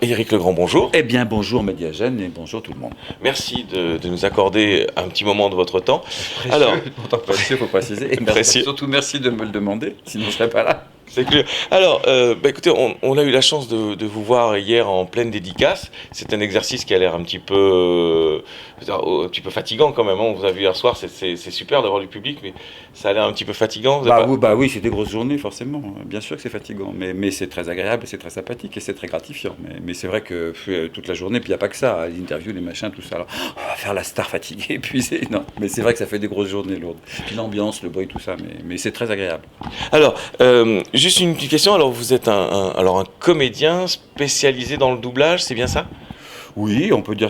Éric Legrand, bonjour. Eh bien, bonjour Mediagène et bonjour tout le monde. Merci de nous accorder un petit moment de votre temps. Alors, pourtant précieux, faut préciser. Et précieux. Surtout merci de me le demander, sinon je serais pas là. C'est clair. Alors, écoutez, on a eu la chance de vous voir hier en pleine dédicace. C'est un exercice qui a l'air un petit peu fatigant quand même. On vous a vu hier soir, c'est super d'avoir du public, mais ça a l'air un petit peu fatigant. Oui, c'est des grosses journées forcément. Bien sûr que c'est fatigant, mais c'est très agréable, c'est très sympathique et c'est très gratifiant. Mais c'est vrai que toute la journée, puis il n'y a pas que ça, les interviews, les machins, tout ça. Alors, on va faire la star fatiguée, épuisée. Non, mais c'est vrai que ça fait des grosses journées lourdes. Puis l'ambiance, le bruit, tout ça, mais c'est très agréable. Alors, juste une petite question. Alors, vous êtes un comédien spécialisé dans le doublage, c'est bien ça? Oui, on peut dire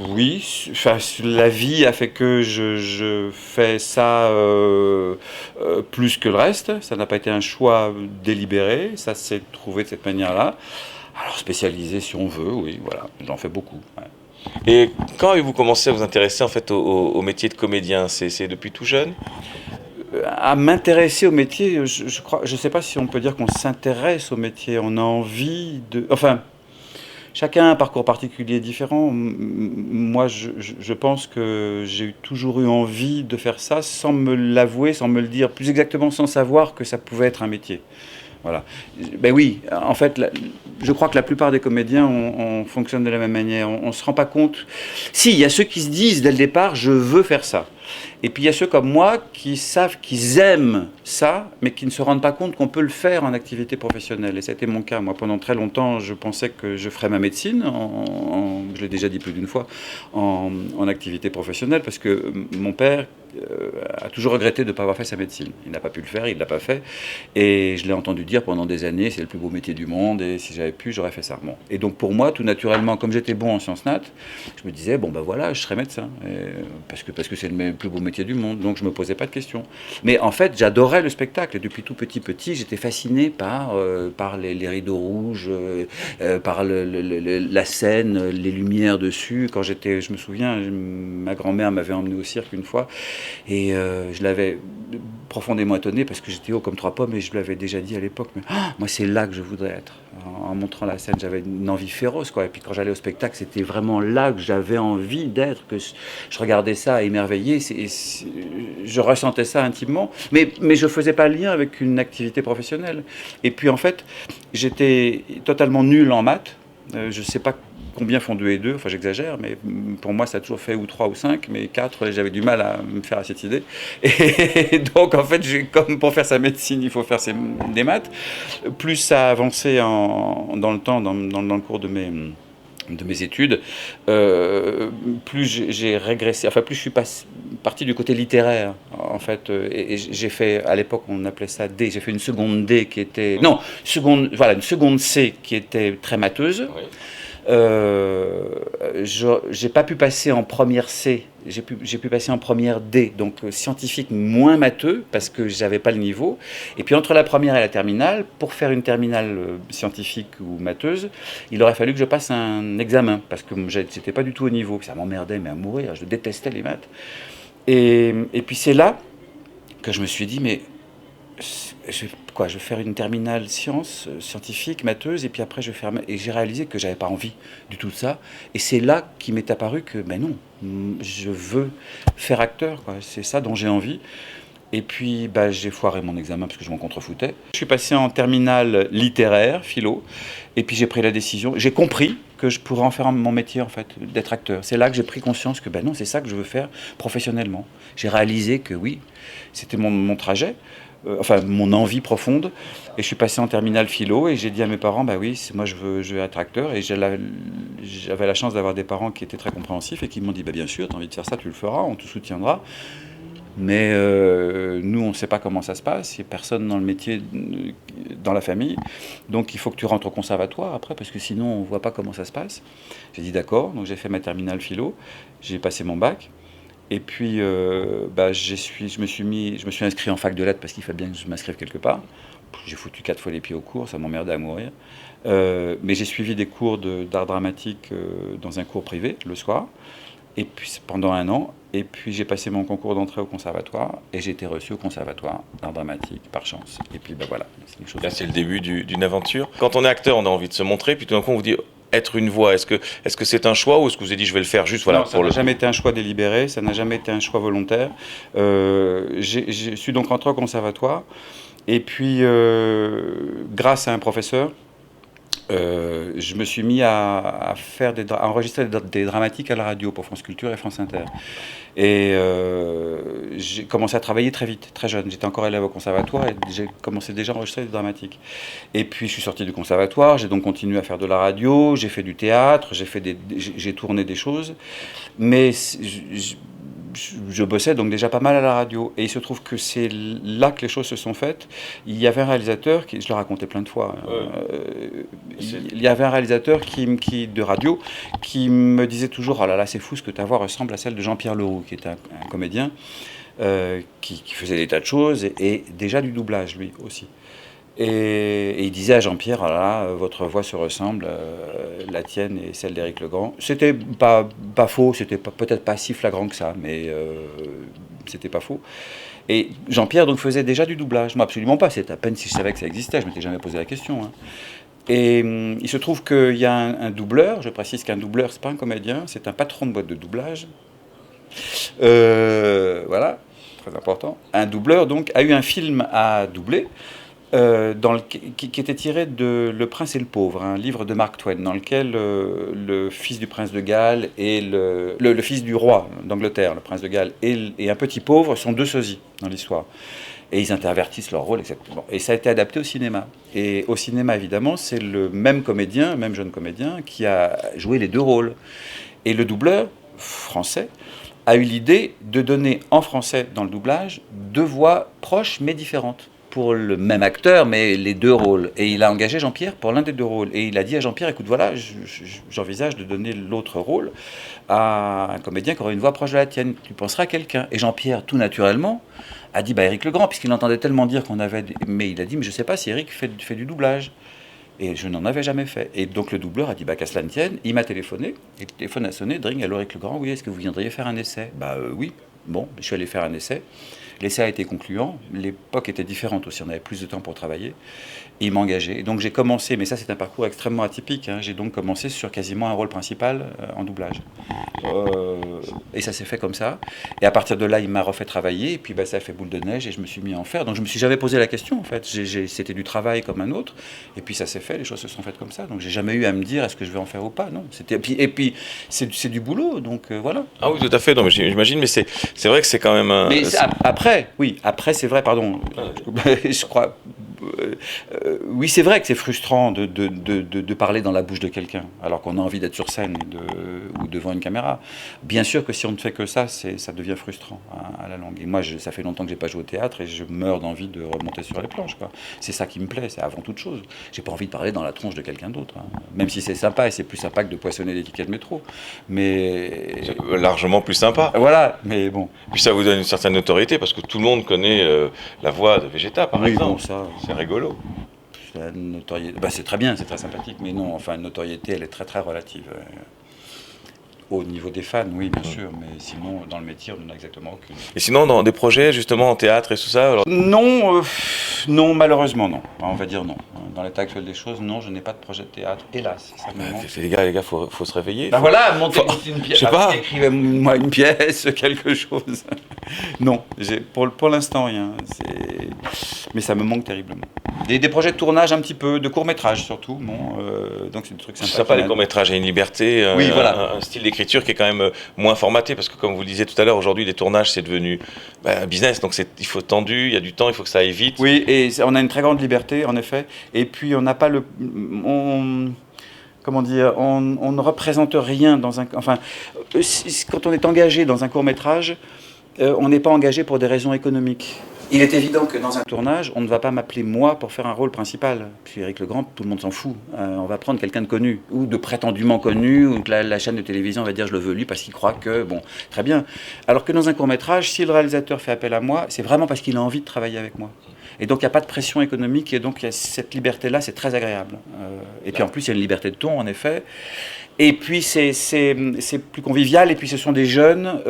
oui. Enfin, la vie a fait que je fais ça plus que le reste. Ça n'a pas été un choix délibéré. Ça s'est trouvé de cette manière-là. Alors spécialisé, si on veut, oui, voilà. J'en fais beaucoup. Ouais. Et quand avez-vous commencé à vous intéresser en fait au métier de comédien? C'est depuis tout jeune? À m'intéresser au métier, je crois, je sais pas si on peut dire qu'on s'intéresse au métier. On a envie de, enfin. Chacun a un parcours particulier différent. Moi, je pense que j'ai toujours eu envie de faire ça sans me l'avouer, sans me le dire, plus exactement sans savoir que ça pouvait être un métier. Voilà. Ben oui, en fait, je crois que la plupart des comédiens on fonctionne de la même manière. On ne se rend pas compte. Si, il y a ceux qui se disent dès le départ, je veux faire ça. Et puis il y a ceux comme moi qui savent qu'ils aiment ça, mais qui ne se rendent pas compte qu'on peut le faire en activité professionnelle. Et ça a été mon cas. Moi, pendant très longtemps, je pensais que je ferais ma médecine, je l'ai déjà dit plus d'une fois, en activité professionnelle, parce que mon père a toujours regretté de ne pas avoir fait sa médecine. Il n'a pas pu le faire, il ne l'a pas fait. Et je l'ai entendu dire pendant des années, c'est le plus beau métier du monde, et si j'avais pu, j'aurais fait ça. Bon. Et donc pour moi, tout naturellement, comme j'étais bon en sciences nat, je me disais, bon ben voilà, je serais médecin. Parce que c'est le plus beau métier du monde, donc je ne me posais pas de questions. Mais en fait, j'adorais le spectacle. Et depuis tout petit, j'étais fasciné par les rideaux rouges, par la scène, les lumières dessus. Quand je me souviens, ma grand-mère m'avait emmené au cirque une fois, et je l'avais profondément étonné parce que j'étais haut comme 3 pommes et je l'avais déjà dit à l'époque. Mais moi, c'est là que je voudrais être. En montrant la scène, j'avais une envie féroce, quoi. Et puis quand j'allais au spectacle, c'était vraiment là que j'avais envie d'être, que je regardais ça émerveillé, je ressentais ça intimement, mais je faisais pas le lien avec une activité professionnelle. Et puis en fait, j'étais totalement nul en maths. Je sais pas combien font 2 et 2, enfin j'exagère, mais pour moi ça a toujours fait ou 3 ou 5, mais 4, j'avais du mal à me faire à cette idée. Et donc en fait, comme pour faire sa médecine, il faut faire des maths. Plus ça a avancé dans le temps, dans le cours de mes études, plus j'ai régressé, enfin plus je suis parti du côté littéraire, en fait, et j'ai fait, à l'époque on appelait ça D, j'ai fait une seconde D qui était, non, une seconde C qui était très matheuse. Oui. J'ai pas pu passer en première C, j'ai pu passer en première D, donc scientifique moins matheux parce que j'avais pas le niveau. Et puis entre la première et la terminale, pour faire une terminale scientifique ou matheuse, il aurait fallu que je passe un examen parce que j'étais pas du tout au niveau. Ça m'emmerdait mais à mourir, je détestais les maths. Et puis c'est là que je me suis dit mais je vais faire une terminale scientifique, matheuse, et puis après et j'ai réalisé que j'avais pas envie du tout de ça. Et c'est là qu'il m'est apparu que, ben non, je veux faire acteur, quoi. C'est ça dont j'ai envie. Et puis, j'ai foiré mon examen parce que je m'en contrefoutais. Je suis passé en terminale littéraire, philo, et puis j'ai pris la décision. J'ai compris que je pourrais en faire mon métier, en fait, d'être acteur. C'est là que j'ai pris conscience que, non, c'est ça que je veux faire professionnellement. J'ai réalisé que oui, c'était mon trajet. Mon envie profonde, et je suis passé en terminale philo et j'ai dit à mes parents oui, moi je veux être acteur, et j'avais la chance d'avoir des parents qui étaient très compréhensifs et qui m'ont dit bien sûr, tu as envie de faire ça, tu le feras, on te soutiendra, mais nous on ne sait pas comment ça se passe, il n'y a personne dans le métier, dans la famille, donc il faut que tu rentres au conservatoire après parce que sinon on ne voit pas comment ça se passe. J'ai dit d'accord, donc j'ai fait ma terminale philo, j'ai passé mon bac. Et puis, je me suis inscrit en fac de lettres parce qu'il fallait bien que je m'inscrive quelque part. J'ai foutu 4 fois les pieds au cours, ça m'emmerdait à mourir. Mais j'ai suivi des cours d'art dramatique dans un cours privé le soir, et puis pendant 1 an. Et puis j'ai passé mon concours d'entrée au conservatoire et j'ai été reçu au conservatoire d'art dramatique par chance. Et puis voilà. Là c'est le début d'une aventure. Quand on est acteur, on a envie de se montrer, puis tout d'un coup on vous dit être une voix? Est-ce que c'est un choix, ou est-ce que vous avez dit je vais le faire juste voilà, Non, ça pour n'a le... jamais été un choix délibéré, ça n'a jamais été un choix volontaire. Je suis donc rentré au conservatoire, et puis grâce à un professeur, je me suis mis à enregistrer des dramatiques à la radio pour France Culture et France Inter. Et j'ai commencé à travailler très vite, très jeune. J'étais encore élève au conservatoire et j'ai commencé déjà à enregistrer des dramatiques. Et puis je suis sorti du conservatoire, j'ai donc continué à faire de la radio, j'ai fait du théâtre, j'ai tourné des choses. Mais je bossais donc déjà pas mal à la radio. Et il se trouve que c'est là que les choses se sont faites. Il y avait un réalisateur, je le racontais plein de fois, il y avait un réalisateur de radio qui me disait toujours « Oh là là, c'est fou, ce que ta voix ressemble à celle de Jean-Pierre Leroux », qui était un comédien qui faisait des tas de choses et déjà du doublage, lui aussi. Et il disait à Jean-Pierre, ah là, votre voix se ressemble, la tienne et celle d'Éric Legrand. C'était pas faux, c'était peut-être pas si flagrant que ça, mais c'était pas faux. Et Jean-Pierre donc faisait déjà du doublage. Moi, absolument pas, c'est à peine si je savais que ça existait, je m'étais jamais posé la question. Hein. Et il se trouve qu'il y a un doubleur, je précise qu'un doubleur, c'est pas un comédien, c'est un patron de boîte de doublage. Voilà, très important. Un doubleur donc a eu un film à doubler. Qui était tiré de Le Prince et le Pauvre, un livre de Mark Twain, dans lequel le fils du prince de Galles et le fils du roi d'Angleterre, le prince de Galles, et un petit pauvre sont deux sosies dans l'histoire. Et ils intervertissent leur rôle, exactement. Et ça a été adapté au cinéma. Et au cinéma, évidemment, c'est le même comédien, même jeune comédien, qui a joué les deux rôles. Et le doubleur français a eu l'idée de donner en français, dans le doublage, deux voix proches mais différentes. Pour le même acteur, mais les deux rôles. Et il a engagé Jean-Pierre pour l'un des deux rôles. Et il a dit à Jean-Pierre, écoute, voilà, j'envisage de donner l'autre rôle à un comédien qui aurait une voix proche de la tienne. Tu penseras à quelqu'un. Et Jean-Pierre, tout naturellement, a dit, Éric Legrand, puisqu'il entendait tellement dire qu'on avait... Mais il a dit, mais je ne sais pas si Éric fait du doublage. Et je n'en avais jamais fait. Et donc le doubleur a dit, qu'à cela ne tienne. Il m'a téléphoné. Et le téléphone a sonné. Dring, allô Éric Legrand, oui, est-ce que vous viendriez faire un essai? Oui. Bon, je suis allé faire un essai. L'essai a été concluant, l'époque était différente aussi, on avait plus de temps pour travailler, et il m'a engagé. Et donc j'ai commencé, mais ça c'est un parcours extrêmement atypique, hein, j'ai donc commencé sur quasiment un rôle principal en doublage. Et ça s'est fait comme ça, et à partir de là il m'a refait travailler, et puis ça a fait boule de neige, et je me suis mis à en faire. Donc je me suis jamais posé la question en fait, c'était du travail comme un autre, et puis ça s'est fait, les choses se sont faites comme ça, donc j'ai jamais eu à me dire est-ce que je vais en faire ou pas, non. Et puis c'est du boulot, donc voilà. Ah oui, tout à fait, non, mais j'imagine, mais c'est vrai que c'est quand même un... Mais après c'est vrai, pardon, je crois... oui, c'est vrai que c'est frustrant de parler dans la bouche de quelqu'un, alors qu'on a envie d'être sur scène ou devant une caméra. Bien sûr que si on ne fait que ça, ça devient frustrant à la longue. Et moi, ça fait longtemps que j'ai pas joué au théâtre et je meurs d'envie de remonter sur les planches, quoi. C'est ça qui me plaît, c'est avant toute chose. J'ai pas envie de parler dans la tronche de quelqu'un d'autre, hein. Même si c'est sympa et c'est plus sympa que de poissonner les tickets de métro. Mais c'est largement plus sympa. Voilà, mais bon. Puis ça vous donne une certaine notoriété parce que tout le monde connaît la voix de Vegeta, par exemple. Bon, ça, c'est rigolo. La notoriété, c'est très bien, c'est très sympathique, mais non, enfin, une notoriété, elle est très très relative. Au niveau des fans, oui, bien sûr, mais sinon, dans le métier, on n'en a exactement aucune. Et sinon, dans des projets, justement, en théâtre et tout ça alors... Non, non, malheureusement, non. On va dire non. Dans l'état actuel des choses, non, je n'ai pas de projet de théâtre, hélas. Ça me manque. Les gars, faut se réveiller. Voilà, montez une pièce. Je sais pas. Écrivez-moi une pièce, quelque chose. Non, pour l'instant, rien. Mais ça me manque terriblement. Des projets de tournage un petit peu, de court-métrage surtout. Bon, donc c'est des trucs sympas. C'est sympa, les courts-métrages, il y a une liberté, oui, voilà. un style d'écriture qui est quand même moins formaté, parce que comme vous le disiez tout à l'heure, aujourd'hui, les tournages, c'est devenu un business, donc il faut tendu, il y a du temps, il faut que ça aille vite. Oui, et on a une très grande liberté, en effet, et puis on n'a pas comment dire, on ne représente rien dans un... Enfin, quand on est engagé dans un court-métrage, on n'est pas engagé pour des raisons économiques. Il est évident que dans un tournage, on ne va pas m'appeler moi pour faire un rôle principal. Puis Éric Legrand, tout le monde s'en fout. On va prendre quelqu'un de connu, ou de prétendument connu, ou que la chaîne de télévision va dire je le veux lui parce qu'il croit que... Bon, très bien. Alors que dans un court-métrage, si le réalisateur fait appel à moi, c'est vraiment parce qu'il a envie de travailler avec moi. Et donc il n'y a pas de pression économique, et donc cette liberté-là, c'est très agréable. Et puis en plus, il y a une liberté de ton, en effet. Et puis c'est plus convivial, et puis ce sont des jeunes,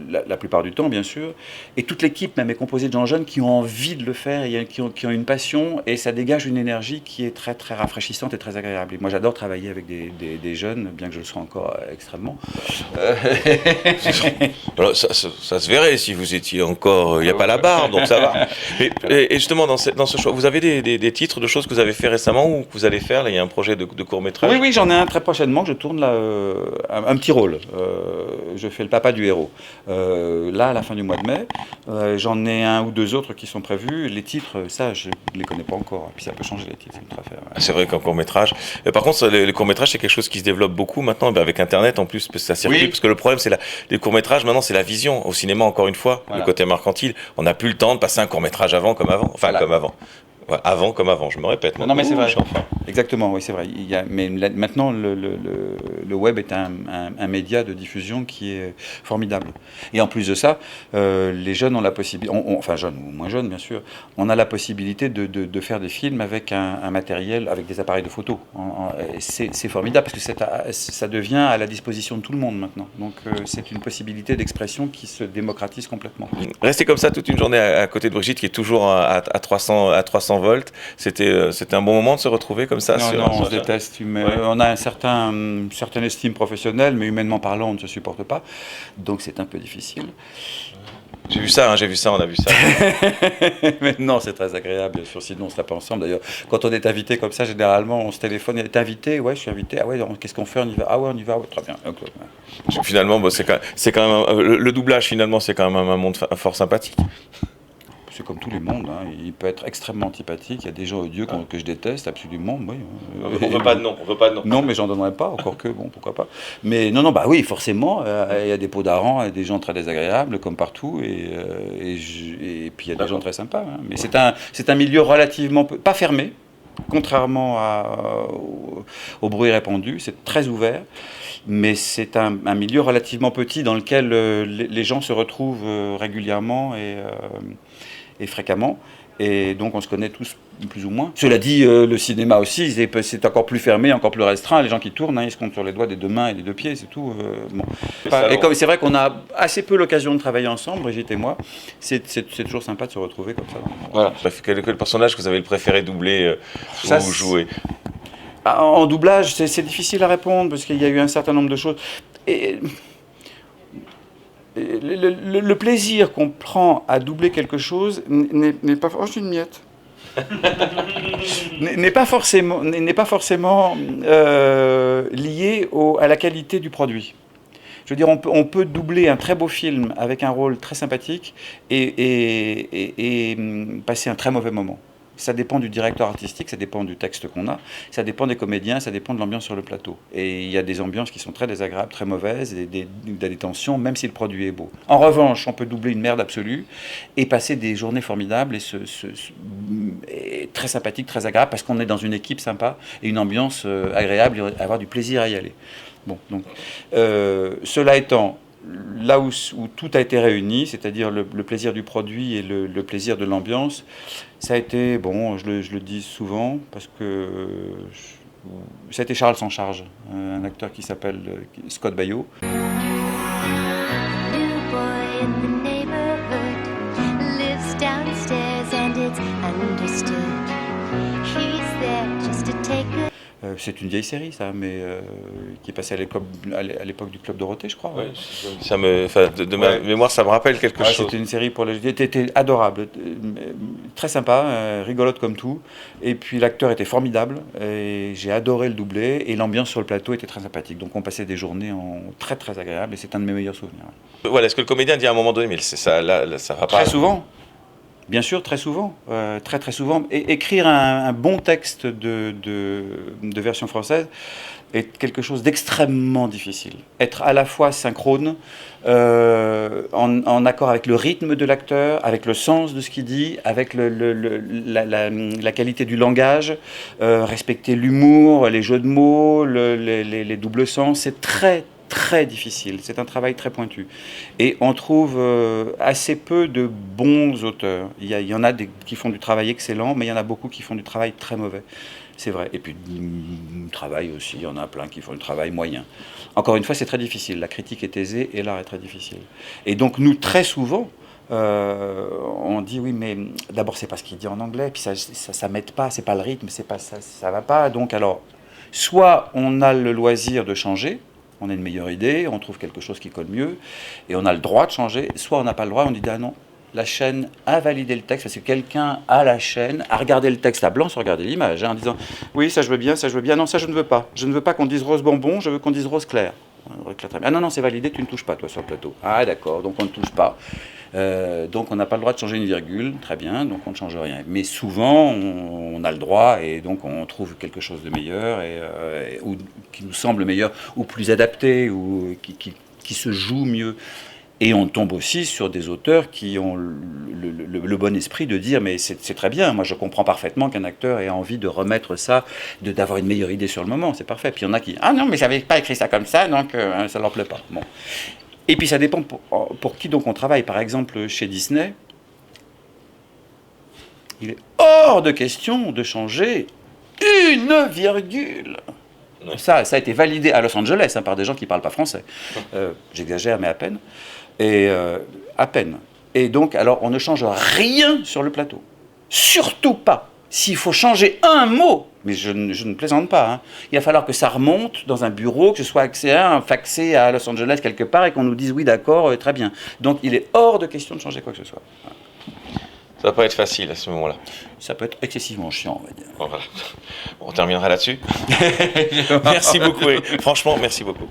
la plupart du temps bien sûr, et toute l'équipe même est composée de gens jeunes qui ont envie de le faire, et qui ont une passion, et ça dégage une énergie qui est très très rafraîchissante et très agréable. Et moi j'adore travailler avec des jeunes, bien que je le sois encore extrêmement. Alors, ça se verrait si vous étiez encore, il n'y a pas la barre, donc ça va. Et justement, dans ce choix, vous avez des titres de choses que vous avez fait récemment ou que vous allez faire? Là, il y a un projet de court-métrage. Oui, j'en ai un très prochainement que je tourne là, un petit rôle. Je fais le papa du héros. Là, à la fin du mois de mai, j'en ai un ou deux autres qui sont prévus. Les titres, ça, je ne les connais pas encore. Et puis ça peut changer les titres, c'est une affaire. C'est vrai qu'un court-métrage. Par contre, les courts-métrages, c'est quelque chose qui se développe beaucoup maintenant, avec Internet en plus, parce que ça circule. Oui. Parce que le problème, c'est les courts-métrages, maintenant, c'est la vision. Au cinéma, encore une fois, voilà. Le côté mercantile. On n'a plus le temps de passer un court-métrage avant comme avant. Enfin, voilà. Comme avant. Ouais, avant comme avant, je me répète. Non mais c'est vrai. Exactement, oui c'est vrai. Mais maintenant le web est un média de diffusion qui est formidable. Et en plus de ça, les jeunes ont la possibilité, enfin jeunes ou moins jeunes bien sûr, on a la possibilité de faire des films avec un matériel, avec des appareils de photo. C'est formidable parce que ça devient à la disposition de tout le monde maintenant. Donc c'est une possibilité d'expression qui se démocratise complètement. Rester comme ça toute une journée à côté de Brigitte qui est toujours à 300 volts. C'était un bon moment de se retrouver comme ça. Non, on se déteste. Ouais. On a une certaine estime professionnelle, mais humainement parlant, on ne se supporte pas. Donc c'est un peu difficile. J'ai vu ça, on a vu ça. Mais non, c'est très agréable, bien sûr, sinon on ne serait pas ensemble. D'ailleurs, quand on est invité comme ça, généralement, on se téléphone. T'es invité? Ouais, je suis invité. Ah ouais, qu'est-ce qu'on fait? On y va? Ah ouais, on y va. Ouais, très bien. Okay. Finalement, bon, c'est quand même le doublage. Finalement, c'est quand même un monde fort sympathique. C'est comme tous les mondes, hein. Il peut être extrêmement antipathique. Il y a des gens odieux que je déteste absolument. Oui. On veut pas de nom. Non, mais j'en donnerai pas. Encore que bon, pourquoi pas. Mais non, bah oui, forcément. Il y a des pots d'hareng, et des gens très désagréables comme partout, et puis il y a des gens très sympas. Hein. Mais c'est un milieu relativement pas fermé, contrairement au bruit répandu. C'est très ouvert. Mais c'est un milieu relativement petit dans lequel les gens se retrouvent régulièrement et fréquemment, et donc on se connaît tous plus ou moins. Cela dit, le cinéma aussi, c'est encore plus fermé, encore plus restreint. Les gens qui tournent, ils se comptent sur les doigts des deux mains et des deux pieds, c'est tout. Bon. Et comme c'est vrai qu'on a assez peu l'occasion de travailler ensemble, Brigitte et moi, c'est toujours sympa de se retrouver comme ça. Voilà. Quel personnage que vous avez le préféré doubler ou jouer? En doublage, c'est difficile à répondre, parce qu'il y a eu un certain nombre de choses. Et le plaisir qu'on prend à doubler quelque chose n'est pas... Oh, j'ai une miette. n'est pas forcément lié à la qualité du produit. Je veux dire, on peut doubler un très beau film avec un rôle très sympathique et passer un très mauvais moment. Ça dépend du directeur artistique, ça dépend du texte qu'on a, ça dépend des comédiens, ça dépend de l'ambiance sur le plateau. Et il y a des ambiances qui sont très désagréables, très mauvaises, et des tensions, même si le produit est beau. En revanche, on peut doubler une merde absolue et passer des journées formidables et très sympathiques, très agréables, parce qu'on est dans une équipe sympa et une ambiance agréable, et avoir du plaisir à y aller. Bon, donc, cela étant, là où tout a été réuni, c'est-à-dire le plaisir du produit et le plaisir de l'ambiance, ça a été, bon, je le dis souvent, parce que ça a été Charles sans charge, un acteur qui s'appelle Scott Baio. C'est une vieille série, ça, mais qui est passée à l'époque du Club Dorothée, je crois. Oui, de ma mémoire, ça me rappelle quelque chose. C'était une série pour les... Était adorable, très sympa, rigolote comme tout. Et puis l'acteur était formidable, et j'ai adoré le doubler, et l'ambiance sur le plateau était très sympathique. Donc on passait des journées très très agréables, et c'est un de mes meilleurs souvenirs. Voilà, est-ce que le comédien dit à un moment donné, mais ça va pas... Très souvent. Bien sûr, très souvent, très souvent. Et écrire un bon texte de version française est quelque chose d'extrêmement difficile. Être à la fois synchrone, en accord avec le rythme de l'acteur, avec le sens de ce qu'il dit, avec la qualité du langage, respecter l'humour, les jeux de mots, les doubles sens, c'est très très difficile, c'est un travail très pointu. Et on trouve assez peu de bons auteurs. Il y en a qui font du travail excellent, mais il y en a beaucoup qui font du travail très mauvais. C'est vrai. Et puis, travail aussi, il y en a plein qui font du travail moyen. Encore une fois, c'est très difficile. La critique est aisée et l'art est très difficile. Et donc, nous, très souvent, on dit oui, mais d'abord, c'est pas ce qu'il dit en anglais, puis ça m'aide pas, c'est pas le rythme, c'est pas ça va pas. Donc, alors, soit on a le loisir de changer, on a une meilleure idée, on trouve quelque chose qui colle mieux, et on a le droit de changer, soit on n'a pas le droit, on dit ah non. La chaîne a validé le texte, parce que quelqu'un à la chaîne a regardé le texte à blanc sans regarder l'image, en disant oui, ça je veux bien, non, ça je ne veux pas. Je ne veux pas qu'on dise rose bonbon, je veux qu'on dise rose clair. Ah non, c'est validé, tu ne touches pas, toi, sur le plateau. Ah d'accord, donc on ne touche pas. Donc on n'a pas le droit de changer une virgule, très bien, donc on ne change rien. Mais souvent, on a le droit, et donc on trouve quelque chose de meilleur, ou qui nous semble meilleur, ou plus adapté, ou qui se joue mieux. Et on tombe aussi sur des auteurs qui ont le bon esprit de dire mais c'est très bien, moi je comprends parfaitement qu'un acteur ait envie de remettre ça, d'avoir une meilleure idée sur le moment, c'est parfait. Puis il y en a qui ah non mais j'avais pas écrit ça comme ça, donc ça leur plaît pas. Bon. Et puis ça dépend pour qui donc on travaille. Par exemple chez Disney, il est hors de question de changer une virgule. Ça a été validé à Los Angeles par des gens qui ne parlent pas français. J'exagère, mais à peine. À peine. Et donc, alors, on ne change rien sur le plateau. Surtout pas. S'il faut changer un mot, mais je ne plaisante pas, hein, il va falloir que ça remonte dans un bureau, que ce soit faxé à Los Angeles quelque part, et qu'on nous dise oui, d'accord, très bien. Donc, il est hors de question de changer quoi que ce soit. Voilà. Ça va pas être facile à ce moment-là. Ça peut être excessivement chiant, on va dire. Voilà. On terminera là-dessus. Merci beaucoup. Franchement, merci beaucoup.